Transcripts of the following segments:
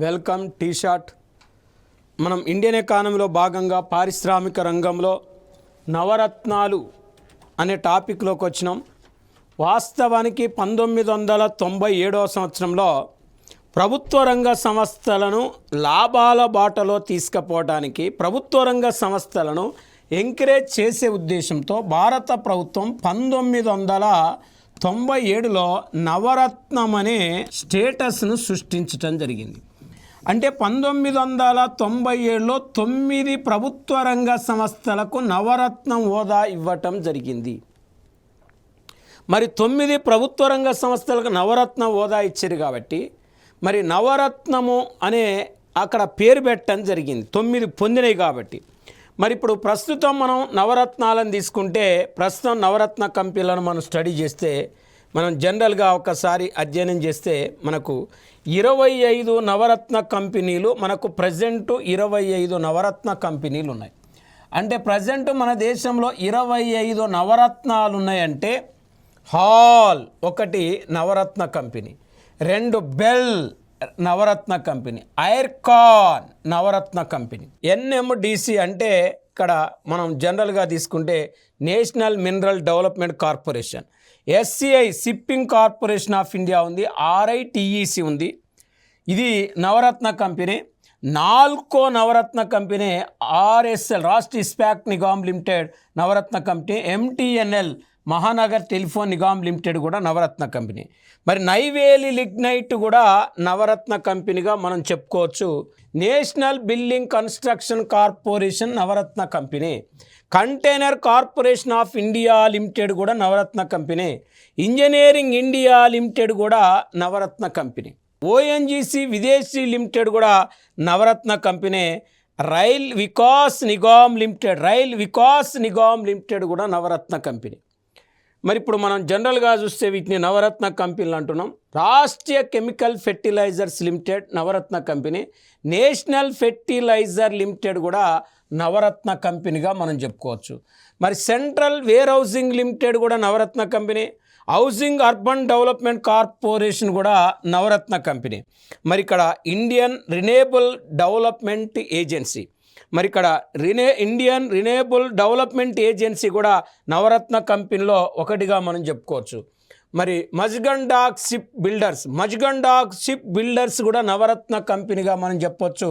Welcome టీ షాట్. మనం ఇండియన్ ఎకానమీలో భాగంగా పారిశ్రామిక రంగంలో నవరత్నాలు అనే టాపిక్లోకి వచ్చినాం. వాస్తవానికి 1997వ సంవత్సరంలో ప్రభుత్వ రంగ సంస్థలను లాభాల బాటలో తీసుకుపోవడానికి, ప్రభుత్వ రంగ సంస్థలను ఎంకరేజ్ చేసే ఉద్దేశంతో భారత ప్రభుత్వం 1997లో నవరత్నం అనే స్టేటస్ను సృష్టించడం జరిగింది. అంటే 1997లో 9 ప్రభుత్వ రంగ సంస్థలకు నవరత్నం హోదా ఇవ్వటం జరిగింది. మరి 9 ప్రభుత్వ రంగ సంస్థలకు నవరత్న హోదా ఇచ్చారు కాబట్టి మరి నవరత్నము అనే అక్కడ పేరు పెట్టడం జరిగింది, 9 పొందినవి కాబట్టి. మరి ఇప్పుడు ప్రస్తుతం మనం నవరత్నాలను తీసుకుంటే, ప్రస్తుతం నవరత్న కంపెనీలను మనం స్టడీ చేస్తే, మనం జనరల్గా ఒకసారి అధ్యయనం చేస్తే మనకు 25 నవరత్న కంపెనీలు, మనకు ప్రజెంటు 25 నవరత్న కంపెనీలు ఉన్నాయి. అంటే ప్రజెంట్ మన దేశంలో 25 నవరత్నాలు ఉన్నాయంటే, హాల్ ఒకటి Navratna company, 2 BEL Navratna company, IRCON Navratna company, NMDC అంటే ఇక్కడ మనం జనరల్గా తీసుకుంటే national mineral development corporation, SCI shipping corporation of India ఉంది, ఆర్ఐటిఈసి ఉంది, ఇది Navratna company. NALCO Navratna company, RSL Rashtriya Ispat Nigam limited Navratna company, MTNL Mahanagar telephone Nigam limited కూడా నవరత్న కంపెనీ. మరి నైవేలి లిగ్నైట్ కూడా నవరత్న కంపెనీగా మనం చెప్పుకోవచ్చు. National building construction corporation Navratna company, container corporation of India limited కూడా Navratna company, engineering India limited కూడా Navratna company, ONGC Videsh limited కూడా Navratna company, rail Vikas Nigam limited కూడా నవరత్న కంపెనీ. మరి ఇప్పుడు మనం జనరల్గా చూస్తే వీటిని నవరత్న కంపెనీలు అంటున్నాం. Rashtriya chemical fertilisers limited Navratna company, national fertiliser limited కూడా నవరత్న కంపెనీగా మనం చెప్పుకోవచ్చు. మరి సెంట్రల్ వేర్ హౌసింగ్ లిమిటెడ్ కూడా Navratna company, housing urban development corporation కూడా నవరత్న కంపెనీ. మరి ఇక్కడ ఇండియన్ రిన్యూయబుల్ డెవలప్మెంట్ ఏజెన్సీ, మరి ఇక్కడ ఇండియన్ రిన్యూయబుల్ డెవలప్మెంట్ ఏజెన్సీ కూడా నవరత్న కంపెనీలో ఒకటిగా మనం చెప్పుకోవచ్చు. మరి మజ్గండాక్ షిప్ బిల్డర్స్ కూడా నవరత్న కంపెనీగా మనం చెప్పొచ్చు.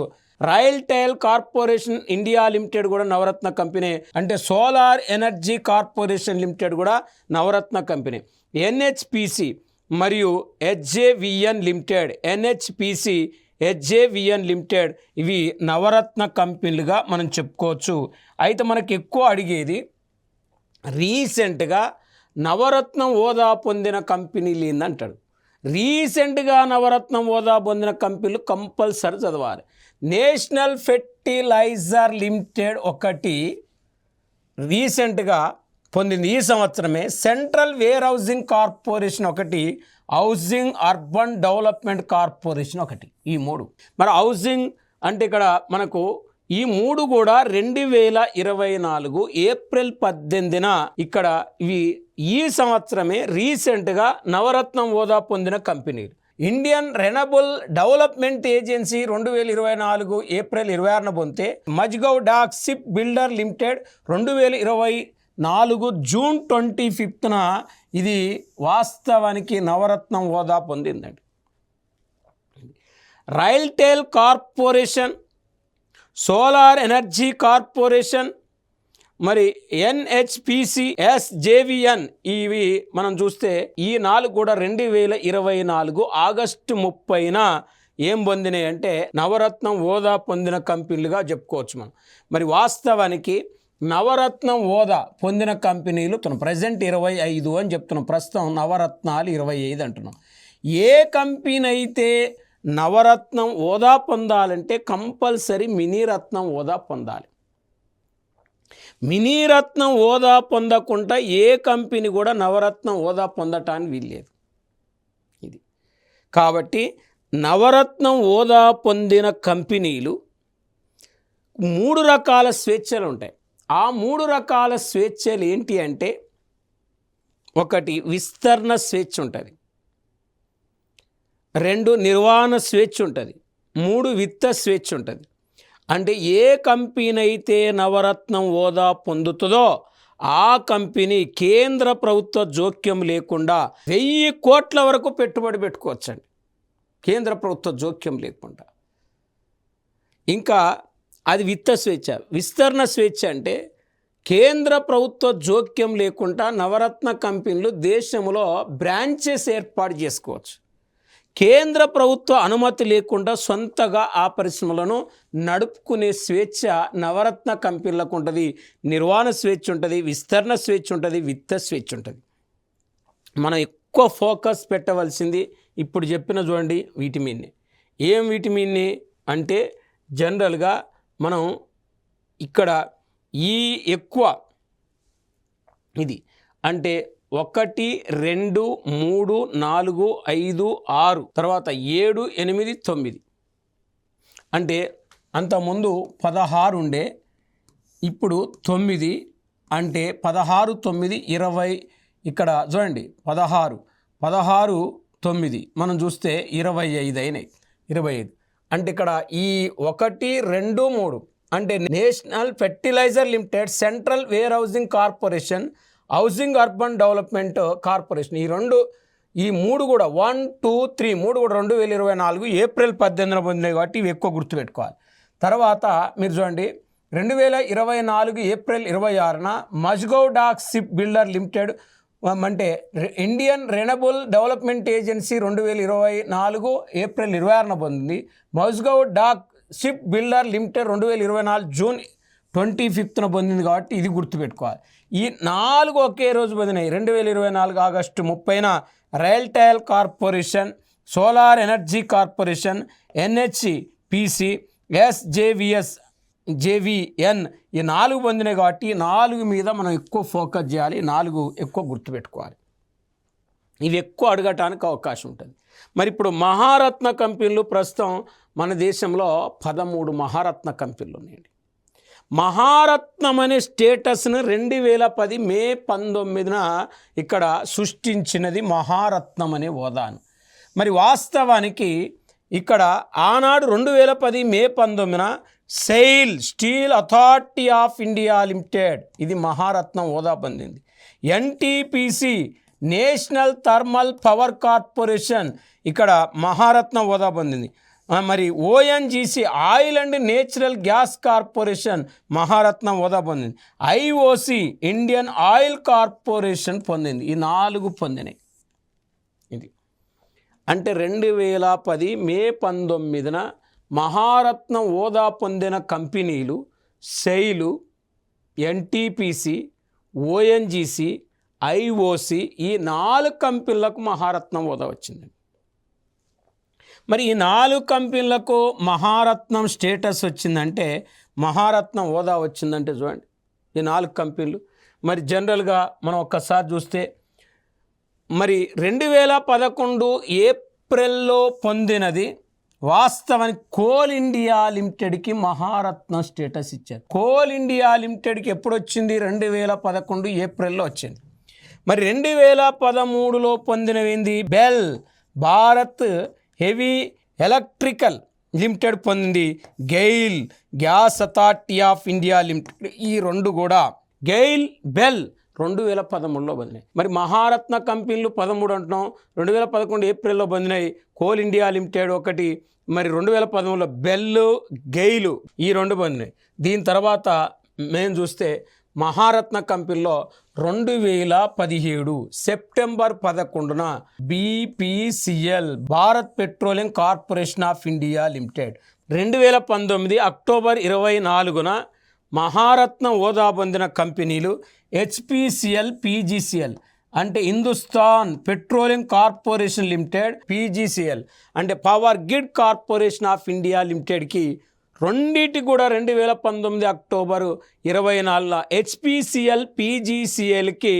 రైల్టెల్ కార్పొరేషన్ ఇండియా లిమిటెడ్ కూడా నవరత్న కంపెనీ, అంటే సోలార్ ఎనర్జీ కార్పొరేషన్ లిమిటెడ్ కూడా నవరత్న కంపెనీ. ఎన్హెచ్పిసి మరియు హెచ్జేవిఎన్ లిమిటెడ్ ఇవి నవరత్న కంపెనీలుగా మనం చెప్పుకోవచ్చు. అయితే మనకు ఎక్కువ అడిగేది రీసెంట్గా నవరత్నం హోదా పొందిన కంపెనీలు ఏందంటాడు. రీసెంట్గా నవరత్నం హోదా పొందిన కంపెనీలు కంపల్సరీ చదవాలి. నేషనల్ ఫెర్టిలైజర్ లిమిటెడ్ ఒకటి రీసెంట్గా పొందింది ఈ సంవత్సరమే. సెంట్రల్ వేర్ హౌసింగ్ కార్పొరేషన్ ఒకటి, హౌసింగ్ అర్బన్ డెవలప్మెంట్ కార్పొరేషన్ ఒకటి, ఈ 3. మరి హౌసింగ్ అంటే ఇక్కడ మనకు ఈ 3 కూడా 2024 ఏప్రిల్ 18న ఇక్కడ ఇవి ఈ సంవత్సరమే రీసెంట్గా నవరత్నం హోదా పొందిన కంపెనీలు. Indian renewable development agency 2024 April 26న పొందితే, Mazagon Dock ship builder limited 2024 June 25న ఇది వాస్తవానికి నవరత్నం హోదా పొందిందండి. RailTel corporation, solar energy corporation, మరి ఎన్హెచ్పిసి, ఎస్జేవిఎన్ ఇవి మనం చూస్తే ఈ 4 కూడా 2024 ఆగస్టు 30న ఏం పొందినాయి అంటే నవరత్నం హోదా పొందిన కంపెనీలుగా చెప్పుకోవచ్చు మనం. మరి వాస్తవానికి నవరత్నం హోదా పొందిన కంపెనీలు ప్రజెంట్ 25 అని చెప్తున్నాం. ప్రస్తుతం నవరత్నాలు 25 అంటున్నాం. ఏ కంపెనీ అయితే నవరత్నం హోదా పొందాలంటే కంపల్సరీ మినీరత్నం హోదా పొందాలి. మినీరత్నం హోదా పొందకుండా ఏ కంపెనీ కూడా నవరత్నం హోదా పొందటానికి వీల్లేదు. ఇది కాబట్టి నవరత్నం హోదా పొందిన కంపెనీలు 3 రకాల స్వేచ్ఛలు ఉంటాయి. ఆ 3 రకాల స్వేచ్ఛలు ఏంటి అంటే, ఒకటి విస్తరణ స్వేచ్ఛ ఉంటుంది, 2 నిర్వహణ స్వేచ్ఛ ఉంటుంది, 3 విత్త స్వేచ్ఛ ఉంటుంది. అంటే ఏ కంపెనీ అయితే నవరత్నం హోదా పొందుతుందో ఆ కంపెనీ కేంద్ర ప్రభుత్వ జోక్యం లేకుండా 1000 కోట్ల వరకు పెట్టుబడి పెట్టుకోవచ్చండి, కేంద్ర ప్రభుత్వ జోక్యం లేకుండా. ఇంకా అది విత్త స్వేచ్ఛ. విస్తరణ స్వేచ్ఛ అంటే కేంద్ర ప్రభుత్వ జోక్యం లేకుండా నవరత్న కంపెనీలు దేశంలో బ్రాంచెస్ ఏర్పాటు చేసుకోవచ్చు. కేంద్ర ప్రభుత్వ అనుమతి లేకుండా సొంతగా ఆ పరిశ్రమలను నడుపుకునే స్వేచ్ఛ నవరత్న కంపెనీలకు ఉంటుంది. నిర్వహణ స్వేచ్ఛ ఉంటుంది, విస్తరణ స్వేచ్ఛ ఉంటుంది, విత్త స్వేచ్ఛ ఉంటుంది. మనం ఎక్కువ ఫోకస్ పెట్టవలసింది ఇప్పుడు చెప్పిన చూడండి వీటి మీదనే. ఏం వీటి మీదనే అంటే జనరల్గా మనం ఇక్కడ ఈ ఎక్కువ ఇది అంటే 1, 2, 3, 4, 5, 6 తర్వాత 7, 8, 9 అంటే అంతకుముందు 16 ఉండే, ఇప్పుడు 9 అంటే 16, 9, 20. ఇక్కడ చూడండి 16, 9 మనం చూస్తే 25 అయినాయి. 25 అంటే ఇక్కడ ఈ 1, 2, 3 అంటే national fertiliser limited, central warehousing corporation, housing urban development corporation, ఈ 3 కూడా 1, 2, 3 3 కూడా 2024 ఏప్రిల్ 18న పొందినాయి కాబట్టి ఇవి ఎక్కువ గుర్తుపెట్టుకోవాలి. తర్వాత మీరు చూడండి 2024 ఏప్రిల్ 26న Mazagon dock ship builder limited అంటే Indian renewable development agency 2024 April 26న పొందింది. Mazagon dock ship builder limited 2024 June 25న పొందింది కాబట్టి ఇది గుర్తుపెట్టుకోవాలి. ఈ 4 ఒకే రోజు పొందినాయి. 2024 ఆగస్టు 30న RailTel corporation, solar energy corporation, NHPC, SJVS, JVN ఈ 4 పొందినాయి కాబట్టి 4 మీద మనం ఎక్కువ ఫోకస్ చేయాలి, 4 ఎక్కువ గుర్తుపెట్టుకోవాలి. ఇవి ఎక్కువ అడగటానికి అవకాశం ఉంటుంది. మరి ఇప్పుడు మహారత్న కంపెనీలు ప్రస్తుతం మన దేశంలో 13 మహారత్న కంపెనీలు ఉన్నాయండి. మహారత్నం అనే స్టేటస్ను 2010 మే 19న ఇక్కడ సృష్టించినది మహారత్నం అనే హోదాను. మరి వాస్తవానికి ఇక్కడ ఆనాడు 2010 మే 19న SAIL steel authority of India limited ఇది మహారత్నం హోదా పొందింది. NTPC national thermal power corporation ఇక్కడ మహారత్నం హోదా పొందింది. మరి ONGC oil and natural gas corporation మహారత్నం హోదా పొందింది. IOC ఇండియన్ ఆయిల్ కార్పొరేషన్ పొందింది. ఈ 4 పొందినాయి. ఇది అంటే 2010 మే 19న మహారత్నం హోదా పొందిన కంపెనీలు సెయిలు, NTPC, ONGC, IOC ఈ 4 కంపెనీలకు మహారత్నం హోదా వచ్చిందండి. మరి ఈ 4 కంపెనీలకు మహారత్నం స్టేటస్ వచ్చిందంటే, మహారత్నం హోదా వచ్చిందంటే చూడండి ఈ 4 కంపెనీలు. మరి జనరల్గా మనం ఒక్కసారి చూస్తే మరి 2011 ఏప్రిల్లో పొందినది వాస్తవానికి కోల్ ఇండియా లిమిటెడ్కి మహారత్నం స్టేటస్ ఇచ్చారు. కోల్ ఇండియా లిమిటెడ్కి ఎప్పుడు వచ్చింది? 2011 ఏప్రిల్లో వచ్చింది. మరి 2013లో పొందినవింది BHEL Bharat heavy electrical limited పొందింది. GAIL gas authority of India limited ఈ 2 కూడా గెయిల్ బెల్ 2013లో పొందినాయి. మరి మహారత్న కంపెనీలు 13 అంటున్నాం, 2011 ఏప్రిల్లో పొందినాయి. కోల్ ఇండియా లిమిటెడ్ ఒకటి, మరి 2013లో బెల్ గెయిల్ ఈ 2 పొందినాయి. దీని తర్వాత మేము చూస్తే మహారత్న కంపెనీలో 2017 సెప్టెంబర్ 11న BPCL Bharat petroleum corporation of India limited, 2019 October 24న మహారత్నం హోదా పొందిన కంపెనీలు HPCL, PGCL అంటే Hindustan petroleum corporation limited, PGCL అంటే power grid corporation of India లిమిటెడ్కి రెండింటి కూడా 2019 అక్టోబర్ 24న HPCL, PGCLకి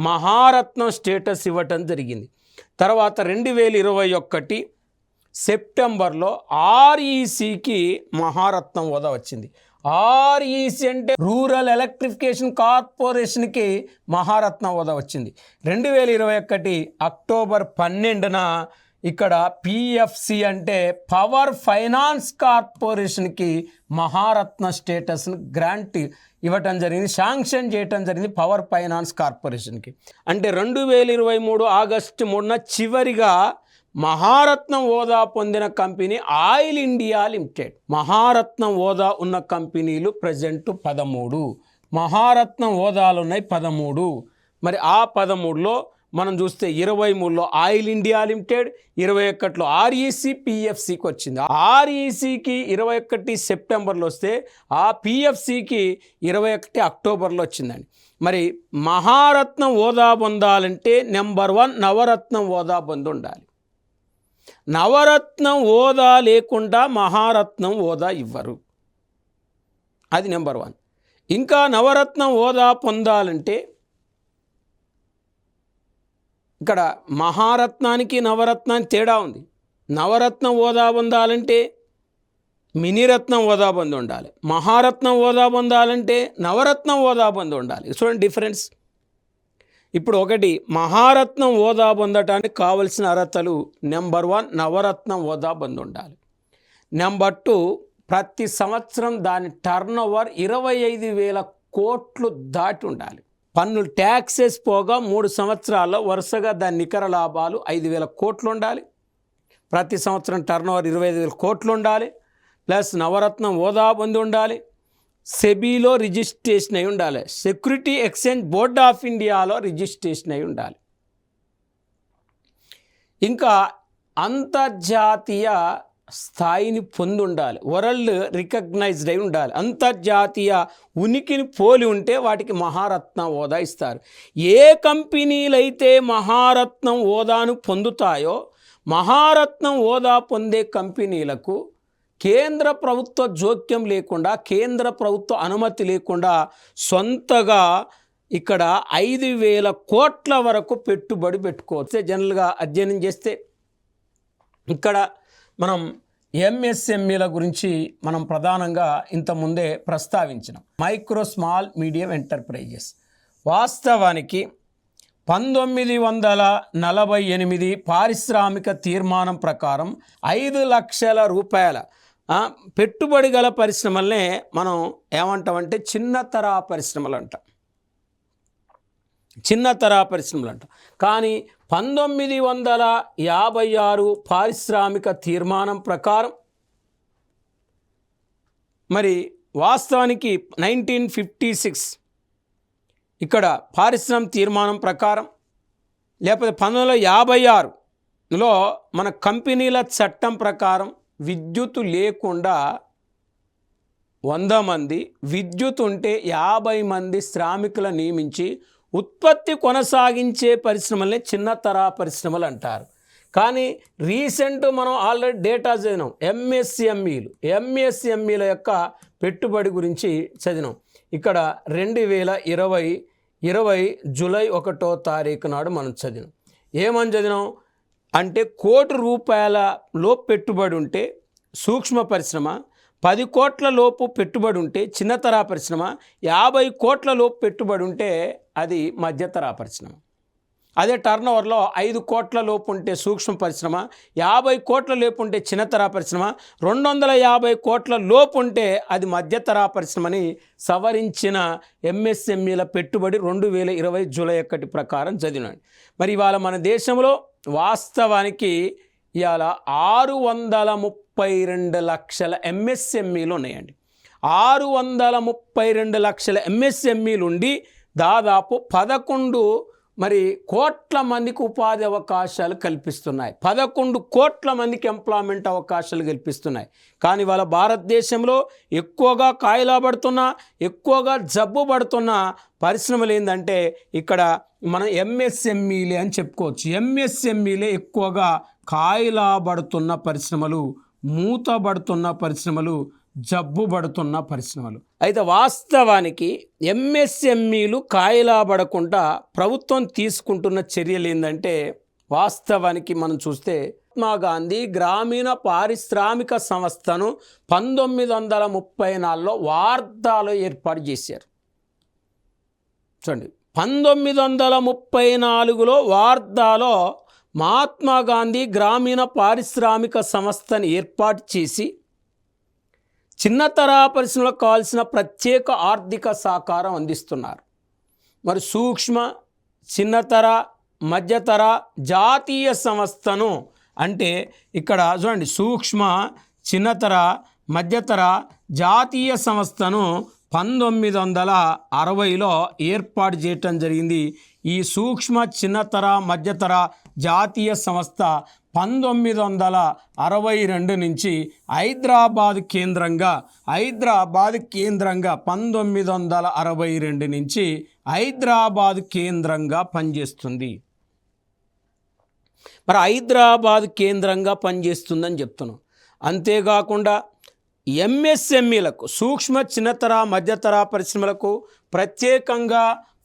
మహారత్నం స్టేటస్ ఇవ్వటం జరిగింది. తర్వాత 2021 సెప్టెంబర్లో RECకి మహారత్నం హోదా వచ్చింది. REC అంటే రూరల్ ఎలక్ట్రిఫికేషన్ కార్పొరేషన్కి మహారత్నం హోదా వచ్చింది. 2021 అక్టోబర్ 12న ఇక్కడ పిఎఫ్సి అంటే పవర్ ఫైనాన్స్ కార్పొరేషన్కి మహారత్న స్టేటస్ను గ్రాంట్ ఇవ్వటం జరిగింది, శాంక్షన్ చేయటం జరిగింది పవర్ ఫైనాన్స్ కార్పొరేషన్కి. అంటే 2023 ఆగస్టు 3న చివరిగా మహారత్నం హోదా పొందిన కంపెనీ ఆయిల్ ఇండియా లిమిటెడ్. మహారత్నం హోదా ఉన్న కంపెనీలు ప్రజెంట్ 13, మహారత్నం హోదాలు ఉన్నాయి 13. మరి ఆ 13లో మనం చూస్తే 23లో ఆయిల్ ఇండియా లిమిటెడ్, 21లో ఆర్ఈసి పిఎఫ్సికి వచ్చింది. ఆర్ఈసికి 21 సెప్టెంబర్లో వస్తే ఆ పిఎఫ్సికి 21 అక్టోబర్లో వచ్చిందండి. మరి మహారత్నం హోదా పొందాలంటే నెంబర్ 1 నవరత్నం హోదా పొంది ఉండాలి. నవరత్నం హోదా లేకుండా మహారత్నం హోదా ఇవ్వరు, అది నెంబర్ 1. ఇంకా నవరత్నం హోదా పొందాలంటే ఇక్కడ మహారత్నానికి నవరత్నానికి తేడా ఉంది. నవరత్నం హోదా పొందాలంటే మినీరత్నం హోదా పొంది ఉండాలి, మహారత్నం హోదా పొందాలంటే నవరత్నం హోదా పొంది ఉండాలి. చూడండి డిఫరెన్స్. ఇప్పుడు ఒకటి, మహారత్నం హోదా పొందటానికి కావలసిన అర్హతలు నెంబర్ 1 నవరత్నం హోదా పొంది ఉండాలి. నెంబర్ 2 ప్రతి సంవత్సరం దాని టర్న్ ఓవర్ 25,000 కోట్లు దాటి ఉండాలి. పన్నులు ట్యాక్సెస్ పోగా 3 సంవత్సరాల్లో వరుసగా దాని నికర లాభాలు 5,000 కోట్లు ఉండాలి. ప్రతి సంవత్సరం టర్న్ ఓవర్ 25,000 కోట్లు ఉండాలి. ప్లస్ నవరత్నం హోదా పొంది ఉండాలి. సెబీలో రిజిస్ట్రేషన్ అయి ఉండాలి. సెక్యూరిటీ ఎక్స్చేంజ్ బోర్డ్ ఆఫ్ ఇండియాలో రిజిస్ట్రేషన్ అయి ఉండాలి. ఇంకా అంతర్జాతీయ స్థాయిని పొంది ఉండాలి. వరల్డ్ రికగ్నైజ్డ్ అయి ఉండాలి. అంతర్జాతీయ ఉనికిని పోలి ఉంటే వాటికి మహారత్నం హోదా ఇస్తారు. ఏ కంపెనీలైతే మహారత్నం హోదాను పొందుతాయో మహారత్నం హోదా పొందే కంపెనీలకు కేంద్ర ప్రభుత్వ జోక్యం లేకుండా, కేంద్ర ప్రభుత్వ అనుమతి లేకుండా సొంతగా ఇక్కడ 5,000 కోట్ల వరకు పెట్టుబడి పెట్టుకోవచ్చు. జనరల్గా అధ్యయనం చేస్తే ఇక్కడ మనం ఎంఎస్ఎంఈల గురించి మనం ప్రధానంగా ఇంతకుముందే ప్రస్తావించినాం. Micro small medium enterprises. వాస్తవానికి 1948 పారిశ్రామిక తీర్మానం ప్రకారం 5 లక్షల రూపాయల పెట్టుబడి గల పరిశ్రమలనే మనం ఏమంటామంటే చిన్న తరహా పరిశ్రమలు అంటాం. చిన్న తరహా పరిశ్రమలు అంటాం. కానీ 1956 పారిశ్రామిక తీర్మానం ప్రకారం మరి వాస్తవానికి 1956 ఇక్కడ పారిశ్రామిక తీర్మానం ప్రకారం లేకపోతే 1956లో మన కంపెనీల చట్టం ప్రకారం విద్యుత్ లేకుండా 100 మంది, విద్యుత్ ఉంటే 50 మంది శ్రామికులను నియమించి ఉత్పత్తి కొనసాగించే పరిశ్రమలనే చిన్న తరహా పరిశ్రమలు అంటారు. కానీ రీసెంట్ మనం ఆల్రెడీ డేటా చదివినాం. ఎంఎస్ఎంఈల యొక్క పెట్టుబడి గురించి చదివినాం. ఇక్కడ 2020 జూలై 1వ తారీఖు నాడు మనం చదివినాం. ఏమని చదివినాం అంటే ₹1,00,00,000 లోపు పెట్టుబడి ఉంటే సూక్ష్మ పరిశ్రమ, 10 కోట్ల లోపు పెట్టుబడి ఉంటే చిన్న తరహా పరిశ్రమ, 50 కోట్ల లోపు పెట్టుబడి ఉంటే అది మధ్య తరహా పరిశ్రమ. అదే టర్న్ ఓవర్లో 5 కోట్ల లోపు ఉంటే సూక్ష్మ పరిశ్రమ, 50 కోట్ల లోపు ఉంటే చిన్న తరహా పరిశ్రమ, 250 కోట్ల లోపు ఉంటే అది మధ్య తరహా పరిశ్రమని సవరించిన ఎంఎస్ఎంఈల పెట్టుబడి 2020 జూలై 1 ప్రకారం చదివినాడు. మరి ఇవాళ మన దేశంలో వాస్తవానికి ఇవాళ 632 లక్షల ఎంఎస్ఎంఈలు ఉన్నాయండి. 632 లక్షల ఎంఎస్ఎంఈలు ఉండి దాదాపు 11 కోట్ల మందికి ఉపాధి అవకాశాలు కల్పిస్తున్నాయి. 11 కోట్ల మందికి ఎంప్లాయ్మెంట్ అవకాశాలు కల్పిస్తున్నాయి. కానీ వాళ్ళ భారతదేశంలో ఎక్కువగా కాయిలా పడుతున్న, ఎక్కువగా జబ్బు పడుతున్న పరిశ్రమలు ఏంటంటే ఇక్కడ మనం ఎంఎస్ఎంఈలే అని చెప్పుకోవచ్చు. ఎంఎస్ఎంఈలే ఎక్కువగా కాయిలా పడుతున్న పరిశ్రమలు, మూతబడుతున్న పరిశ్రమలు, జబ్బు పడుతున్న పరిశ్రమలు. అయితే వాస్తవానికి ఎంఎస్ఎంఈలు కాయిలా పడకుండా ప్రభుత్వం తీసుకుంటున్న చర్యలు ఏంటంటే వాస్తవానికి మనం చూస్తే మహాత్మా గాంధీ గ్రామీణ పారిశ్రామిక సంస్థను 1934లో వార్ధాలో ఏర్పాటు చేశారు. చూడండి, 1934లో వార్ధాలో మహాత్మా గాంధీ గ్రామీణ పారిశ్రామిక సంస్థను ఏర్పాటు చేసి చిన్నతర పరిశ్రమలకు కావాల్సిన ప్రత్యేక ఆర్థిక సహకారం అందిస్తున్నారు. మరి సూక్ష్మ, చిన్నతర, మధ్యతర జాతీయ సంస్థను అంటే ఇక్కడ చూడండి, సూక్ష్మ, చిన్నతర, మధ్యతర జాతీయ సంస్థను 1960లో ఏర్పాటు చేయటం జరిగింది. ఈ సూక్ష్మ, చిన్నతర, మధ్యతర జాతీయ సంస్థ 1962 నుంచి హైదరాబాద్ కేంద్రంగా 1962 నుంచి హైదరాబాద్ కేంద్రంగా పనిచేస్తుంది. మరి హైదరాబాద్ కేంద్రంగా పనిచేస్తుందని చెప్తున్నాం. అంతేకాకుండా ఎంఎస్ఎంఈలకు, సూక్ష్మ, చిన్నతర, మధ్యతర పరిశ్రమలకు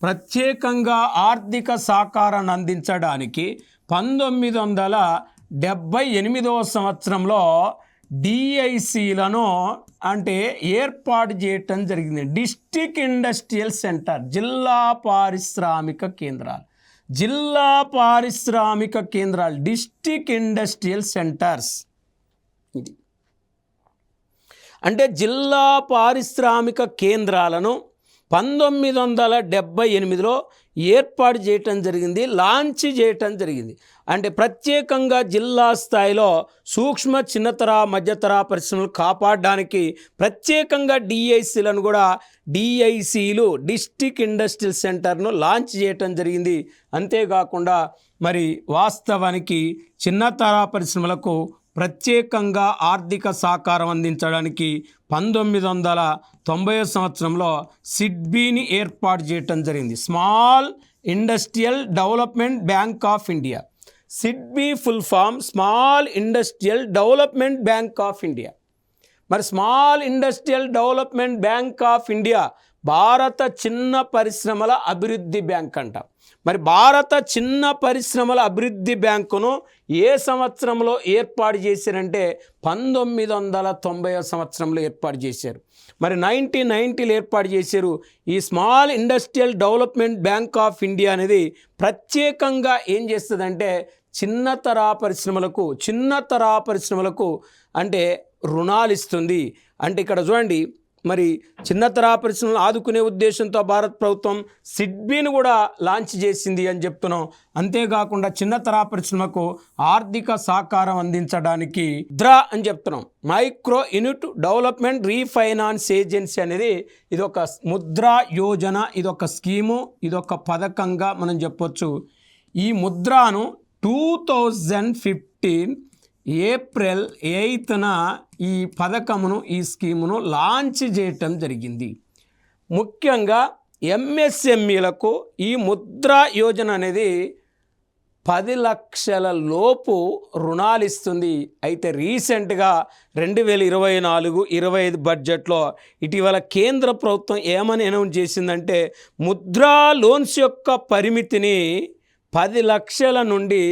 ప్రత్యేకంగా ఆర్థిక సహకారాన్ని అందించడానికి 1978వ సంవత్సరంలో డిఐసిలను అంటే ఏర్పాటు చేయటం జరిగింది. డిస్ట్రిక్ట్ ఇండస్ట్రియల్ సెంటర్, జిల్లా పారిశ్రామిక కేంద్రాలు, డిస్ట్రిక్ట్ ఇండస్ట్రియల్ సెంటర్స్. ఇది అంటే జిల్లా పారిశ్రామిక కేంద్రాలను 1978లో ఏర్పాటు చేయటం జరిగింది, లాంచ్ చేయటం జరిగింది. అంటే ప్రత్యేకంగా జిల్లా స్థాయిలో సూక్ష్మ, చిన్నతర, మధ్యతర పరిశ్రమలు కాపాడడానికి ప్రత్యేకంగా డిఐసిలను కూడా డిస్ట్రిక్ట్ ఇండస్ట్రియల్ సెంటర్ను లాంచ్ చేయటం జరిగింది. అంతేకాకుండా మరి వాస్తవానికి చిన్నతర పరిశ్రమలకు ప్రత్యేకంగా ఆర్థిక సహకారం అందించడానికి 1990 సంవత్సరంలో సిడ్బీని ఏర్పాటు చేయటం జరిగింది. Small industrial development bank of India. SIDBI full form small industrial development bank of India. మరి small industrial development bank of India భారత చిన్న పరిశ్రమల అభివృద్ధి బ్యాంక్ అంట. మరి భారత చిన్న పరిశ్రమల అభివృద్ధి బ్యాంకును ఏ సంవత్సరంలో ఏర్పాటు చేశారంటే 1990 సంవత్సరంలో ఏర్పాటు చేశారు. మరి 1990లో ఏర్పాటు చేశారు. ఈ small industrial development bank of India అనేది ప్రత్యేకంగా ఏం చేస్తుందంటే చిన్నతర పరిశ్రమలకు అంటే రుణాలు ఇస్తుంది. అంటే ఇక్కడ చూడండి, మరి చిన్నతర పరిశ్రమలను ఆదుకునే ఉద్దేశంతో భారత ప్రభుత్వం సిడ్బీని కూడా లాంచ్ చేసింది అని చెప్తున్నాం. అంతేకాకుండా చిన్నతర పరిశ్రమకు ఆర్థిక సహకారం అందించడానికి ముద్రా అని చెప్తున్నాం. Micro unit development refinance agency అనేది ఇదొక ముద్రా యోజన, ఇదొక స్కీము, ఇదొక పథకంగా మనం చెప్పొచ్చు. ఈ ముద్రాను 2015 ఏప్రిల్ 8న ఈ పథకమును, ఈ స్కీమును లాంచ్ చేయటం జరిగింది. ముఖ్యంగా ఎంఎస్ఎంఈలకు ఈ ముద్రా యోజన అనేది 10 లక్షల లోపు రుణాలు ఇస్తుంది. అయితే రీసెంట్గా 2024-25 బడ్జెట్లో ఇటీవల కేంద్ర ప్రభుత్వం ఏమని అనౌన్స్ చేసిందంటే ముద్రా లోన్స్ యొక్క పరిమితిని 10 లక్షల నుండి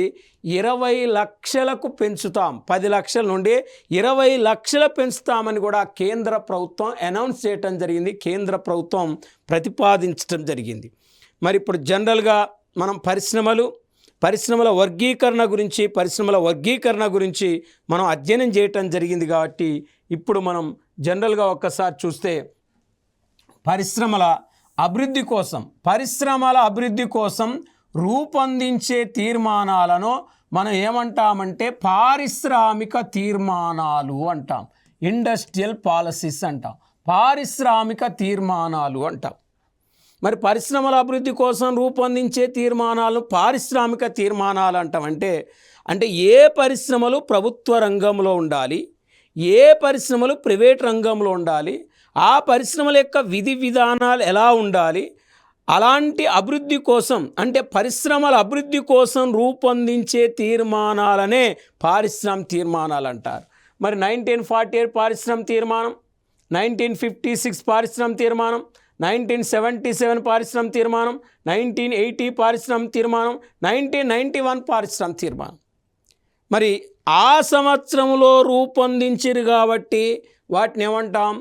20 లక్షలకు పెంచుతాం, 10 లక్షల నుండి 20 లక్షలు పెంచుతామని కూడా కేంద్ర ప్రభుత్వం అనౌన్స్ చేయటం జరిగింది, కేంద్ర ప్రభుత్వం ప్రతిపాదించడం జరిగింది. మరి ఇప్పుడు జనరల్గా మనం పరిశ్రమల వర్గీకరణ గురించి మనం అధ్యయనం చేయటం జరిగింది. కాబట్టి ఇప్పుడు మనం జనరల్గా ఒక్కసారి చూస్తే పరిశ్రమల అభివృద్ధి కోసం రూపొందించే తీర్మానాలను మనం ఏమంటామంటే పారిశ్రామిక తీర్మానాలు అంటాం. ఇండస్ట్రియల్ పాలసీస్ అంటాం, పారిశ్రామిక తీర్మానాలు అంటాం. మరి పరిశ్రమల అభివృద్ధి కోసం రూపొందించే తీర్మానాలు పారిశ్రామిక తీర్మానాలు అంటాం. అంటే ఏ పరిశ్రమలు ప్రభుత్వ రంగంలో ఉండాలి, ఏ పరిశ్రమలు ప్రైవేట్ రంగంలో ఉండాలి, ఆ పరిశ్రమల యొక్క విధి విధానాలు ఎలా ఉండాలి, అలాంటి అభివృద్ధి కోసం అంటే పరిశ్రమల అభివృద్ధి కోసం రూపొందించే తీర్మానాలనే పారిశ్రామిక తీర్మానాలు అంటారు. మరి 1948 పారిశ్రామిక తీర్మానం, 1956 పారిశ్రామిక తీర్మానం, 1977 పారిశ్రామిక తీర్మానం, 1980 పారిశ్రామిక తీర్మానం, 1991 పారిశ్రామిక తీర్మానం. మరి ఆ సంవత్సరంలో రూపొందించారు కాబట్టి వాటిని ఏమంటాం?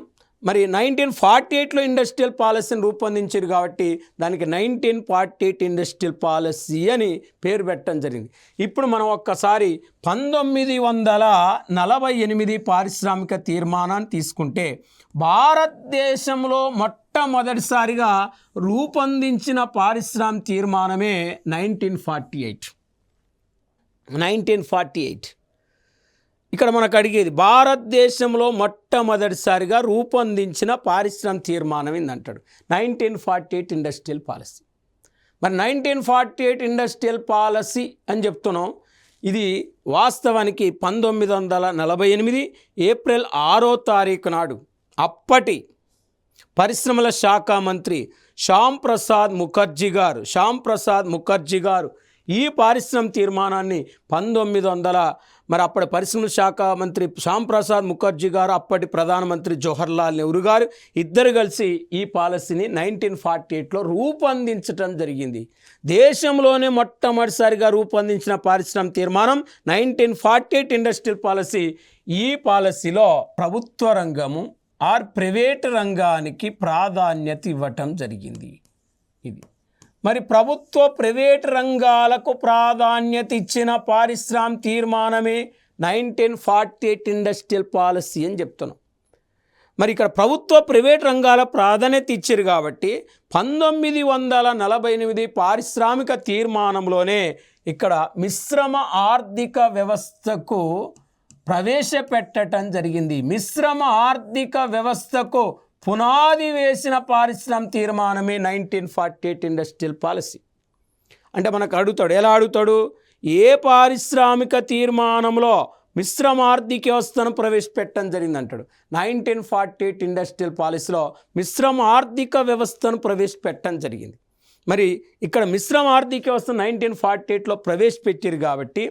మరి 1948లో ఇండస్ట్రియల్ పాలసీని రూపొందించారు కాబట్టి దానికి 1948 ఇండస్ట్రియల్ పాలసీ అని పేరు పెట్టడం జరిగింది. ఇప్పుడు మనం ఒక్కసారి 1948 పారిశ్రామిక తీర్మానాన్ని తీసుకుంటే భారతదేశంలో మొట్టమొదటిసారిగా రూపొందించిన పారిశ్రామిక తీర్మానమే 1948. ఇక్కడ మనకు అడిగేది భారతదేశంలో మొట్టమొదటిసారిగా రూపొందించిన పారిశ్రామిక తీర్మానం ఏందంటాడు. 1948 ఇండస్ట్రియల్ పాలసీ. మరి 1948 ఇండస్ట్రియల్ పాలసీ అని చెప్తున్నాం. ఇది వాస్తవానికి 1948 ఏప్రిల్ 6వ తారీఖు నాడు అప్పటి పరిశ్రమల శాఖ మంత్రి శ్యామ్ ప్రసాద్ ముఖర్జీ గారు ఈ పారిశ్రామిక తీర్మానాన్ని 1900 మరి అప్పటి పరిశ్రమల శాఖ మంత్రి శ్యామ్ ప్రసాద్ ముఖర్జీ గారు, అప్పటి ప్రధానమంత్రి జవహర్లాల్ నెహ్రూ గారు ఇద్దరు కలిసి ఈ పాలసీని 1948లో రూపొందించడం జరిగింది. దేశంలోనే మొట్టమొదటిసారిగా రూపొందించిన పారిశ్రామిక తీర్మానం 1948 ఇండస్ట్రియల్ పాలసీ. ఈ పాలసీలో ప్రభుత్వ రంగము ఆర్ ప్రైవేట్ రంగానికి ప్రాధాన్యత ఇవ్వటం జరిగింది. ఇది మరి ప్రభుత్వ ప్రైవేట్ రంగాలకు ప్రాధాన్యత ఇచ్చిన పారిశ్రామిక తీర్మానమే 1948 ఇండస్ట్రియల్ పాలసీ అని చెప్తున్నాం. మరి ఇక్కడ ప్రభుత్వ ప్రైవేట్ రంగాల ప్రాధాన్యత ఇచ్చారు కాబట్టి 1948 పారిశ్రామిక తీర్మానంలోనే ఇక్కడ మిశ్రమ ఆర్థిక వ్యవస్థకు ప్రవేశపెట్టడం జరిగింది. మిశ్రమ ఆర్థిక వ్యవస్థకు పునాది వేసిన పారిశ్రామిక తీర్మానమే 1948 ఇండస్ట్రియల్ పాలసీ. అంటే మనకు అడుగుతాడు, ఎలా అడుగుతాడు, ఏ పారిశ్రామిక తీర్మానంలో మిశ్రమ ఆర్థిక వ్యవస్థను ప్రవేశపెట్టడం జరిగింది అంటాడు. 1948 ఇండస్ట్రియల్ పాలసీలో మిశ్రమ ఆర్థిక వ్యవస్థను ప్రవేశపెట్టడం జరిగింది. మరి ఇక్కడ మిశ్రమ ఆర్థిక వ్యవస్థ 1948లో ప్రవేశపెట్టారు కాబట్టి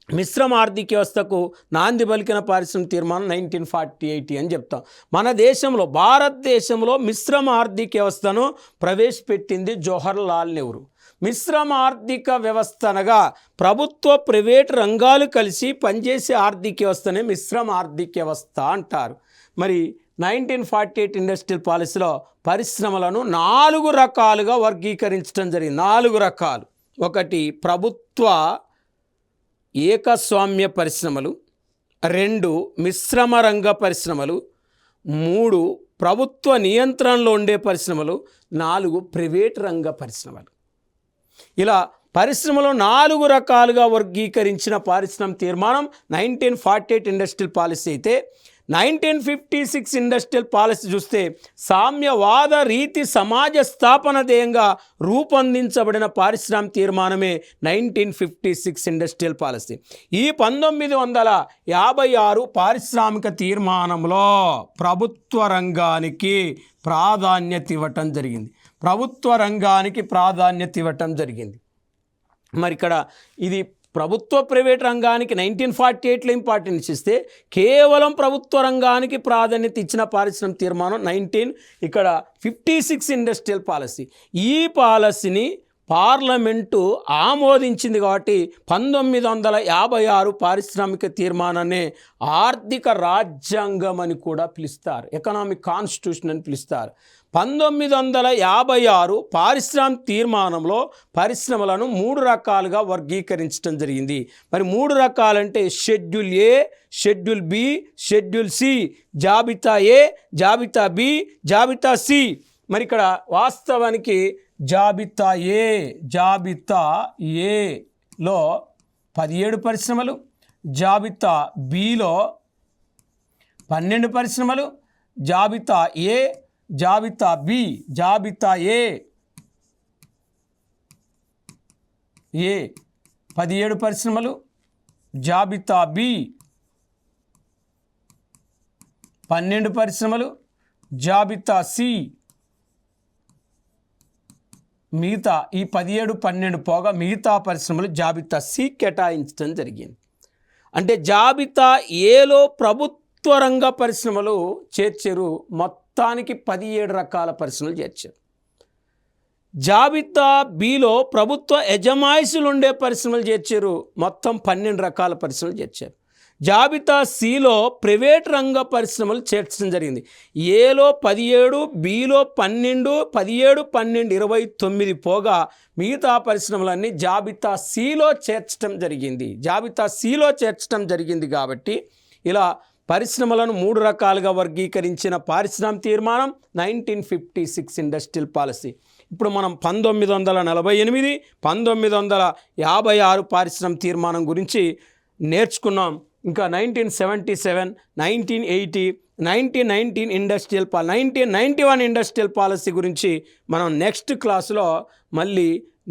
మిశ్రమ ఆర్థిక వ్యవస్థకు నాంది పలికిన పారిశ్రామిక తీర్మానం 1948 అని చెప్తాం. మన దేశంలో భారతదేశంలో మిశ్రమ ఆర్థిక వ్యవస్థను ప్రవేశపెట్టింది జవహర్లాల్ నెహ్రూ. మిశ్రమ ఆర్థిక వ్యవస్థ అనగా ప్రభుత్వ ప్రైవేట్ రంగాలు కలిసి పనిచేసే ఆర్థిక వ్యవస్థనే మిశ్రమ ఆర్థిక వ్యవస్థ అంటారు. మరి 1948 ఇండస్ట్రియల్ పాలసీలో పరిశ్రమలను 4 రకాలుగా వర్గీకరించడం జరిగింది. 4 రకాలు. ఒకటి ప్రభుత్వ ఏకస్వామ్య పరిశ్రమలు, 2 మిశ్రమ రంగ పరిశ్రమలు, 3 ప్రభుత్వ నియంత్రణలో ఉండే పరిశ్రమలు, 4 ప్రైవేట్ రంగ పరిశ్రమలు. ఇలా పరిశ్రమలో 4 రకాలుగా వర్గీకరించిన పారిశ్రామిక తీర్మానం 1948 ఇండస్ట్రియల్ పాలసీ అయితే 1956 ఇండస్ట్రియల్ పాలసీ చూస్తే సామ్యవాద రీతి సమాజ స్థాపన ధ్యేయంగా రూపొందించబడిన పారిశ్రామిక తీర్మానమే 1956 ఇండస్ట్రియల్ పాలసీ. ఈ 1956 పారిశ్రామిక తీర్మానంలో ప్రభుత్వ రంగానికి ప్రాధాన్యత ఇవ్వటం జరిగింది. మరి ఇక్కడ ఇది ప్రభుత్వ ప్రైవేట్ రంగానికి 1948లో ఇంపార్టెన్స్ ఇస్తే కేవలం ప్రభుత్వ రంగానికి ప్రాధాన్యత ఇచ్చిన పారిశ్రామిక తీర్మానం 1956 ఇండస్ట్రియల్ పాలసీ. ఈ పాలసీని పార్లమెంటు ఆమోదించింది కాబట్టి 1956 పారిశ్రామిక తీర్మానాన్ని ఆర్థిక రాజ్యాంగం అని కూడా పిలుస్తారు, ఎకనామిక్ కాన్స్టిట్యూషన్ అని పిలుస్తారు. 1956 పారిశ్రామిక తీర్మానంలో పరిశ్రమలను 3 రకాలుగా వర్గీకరించడం జరిగింది. మరి 3 రకాలంటే షెడ్యూల్ ఏ, షెడ్యూల్ బి, షెడ్యూల్ సి, జాబితా ఏ, జాబితా బి, జాబితా సి. మరి ఇక్కడ వాస్తవానికి జాబితా ఏలో 17 పరిశ్రమలు, జాబితా బిలో 12 పరిశ్రమలు, జాబితా ఏ, జాబితా బి, జాబితా ఏ 17 పరిశ్రమలు, జాబితా బి 12 పరిశ్రమలు, జాబితా సి మిగతా ఈ 17, 12 పోగా మిగతా పరిశ్రమలు జాబితా సి కేటాయించడం జరిగింది. అంటే జాబితా ఏలో ప్రభుత్వ రంగ పరిశ్రమలు చేర్చారు, మొత్తానికి 17 రకాల పరిశ్రమలు చేర్చారు. జాబితా బిలో ప్రభుత్వ యజమాయిషులు ఉండే పరిశ్రమలు చేర్చారు, మొత్తం 12 రకాల పరిశ్రమలు చేర్చారు. జాబితా సిలో ప్రైవేట్ రంగ పరిశ్రమలు చేర్చడం జరిగింది. ఏలో 17, బిలో 12, 17, 12, 29 పోగా మిగతా పరిశ్రమలన్నీ జాబితా సిలో చేర్చడం జరిగింది. కాబట్టి ఇలా పరిశ్రమలను 3 రకాలుగా వర్గీకరించిన పారిశ్రామిక తీర్మానం 1956 ఇండస్ట్రియల్ పాలసీ. ఇప్పుడు మనం 1948, 1956 పారిశ్రామిక తీర్మానం గురించి నేర్చుకున్నాం. ఇంకా 1977, 1980, 1919 1991 ఇండస్ట్రియల్ పాలసీ గురించి మనం నెక్స్ట్ క్లాసులో మళ్ళీ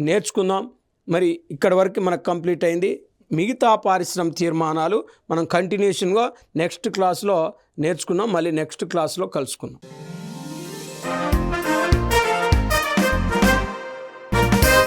నేర్చుకుందాం. మరి ఇక్కడి వరకు మనకు కంప్లీట్ అయింది. మిగతా పారిశ్రామిక తీర్మానాలు మనం కంటిన్యూషన్గా నెక్స్ట్ క్లాస్లో నేర్చుకున్నాం. మళ్ళీ నెక్స్ట్ క్లాస్లో కలుసుకుందాం.